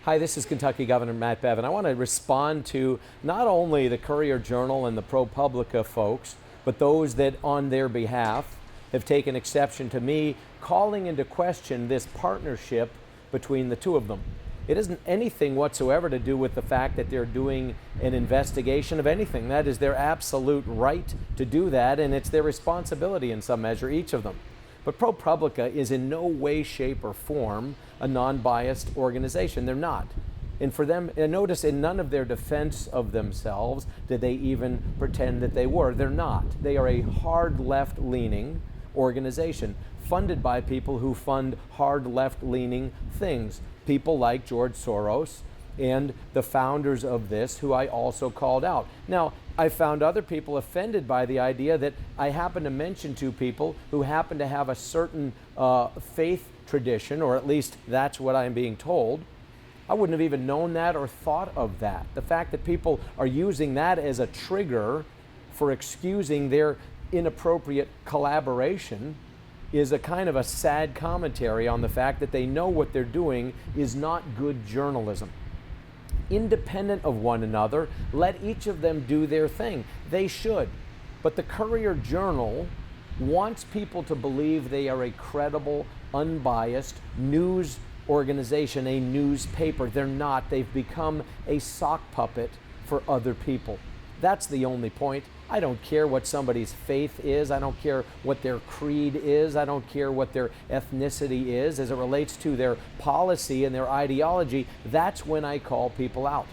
Hi, this is Kentucky Governor Matt Bevin. I want to respond to not only the Courier Journal and the ProPublica folks, but those that on their behalf have taken exception to me calling into question this partnership between the two of them. It isn't anything whatsoever to do with the fact that they're doing an investigation of anything. That is their absolute right to do that, and it's their responsibility in some measure, each of them. But ProPublica is in no way, shape, or form a non-biased organization. They're not. And for them, and notice in none of their defense of themselves did they even pretend that they were. They're not. They are a hard left-leaning organization funded by people who fund hard left-leaning things. People like George Soros and the founders of this, who I also called out. Now, I found other people offended by the idea that I happen to mention two people who happen to have a certain faith tradition, or at least that's what I'm being told. I wouldn't have even known that or thought of that. The fact that people are using that as a trigger for excusing their inappropriate collaboration is a kind of a sad commentary on the fact that they know what they're doing is not good journalism. Independent of one another, let each of them do their thing. They should. But the Courier Journal wants people to believe they are a credible, unbiased news organization, a newspaper. They're not. They've become a sock puppet for other people. That's the only point. I don't care what somebody's faith is. I don't care what their creed is. I don't care what their ethnicity is. As it relates to their policy and their ideology, that's when I call people out.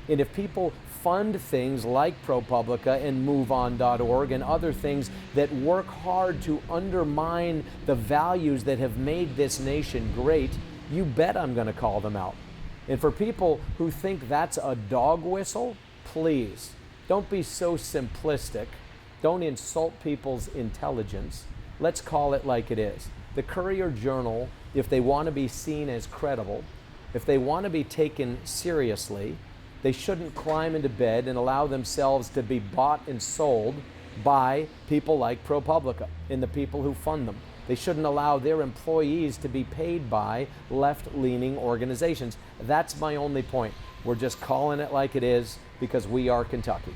And if people fund things like ProPublica and MoveOn.org and other things that work hard to undermine the values that have made this nation great, you bet I'm going to call them out. And for people who think that's a dog whistle, please, don't be so simplistic. Don't insult people's intelligence. Let's call it like it is. The Courier Journal, if they want to be seen as credible, if they want to be taken seriously, they shouldn't climb into bed and allow themselves to be bought and sold by people like ProPublica and the people who fund them. They shouldn't allow their employees to be paid by left-leaning organizations. That's my only point. We're just calling it like it is because we are Kentucky.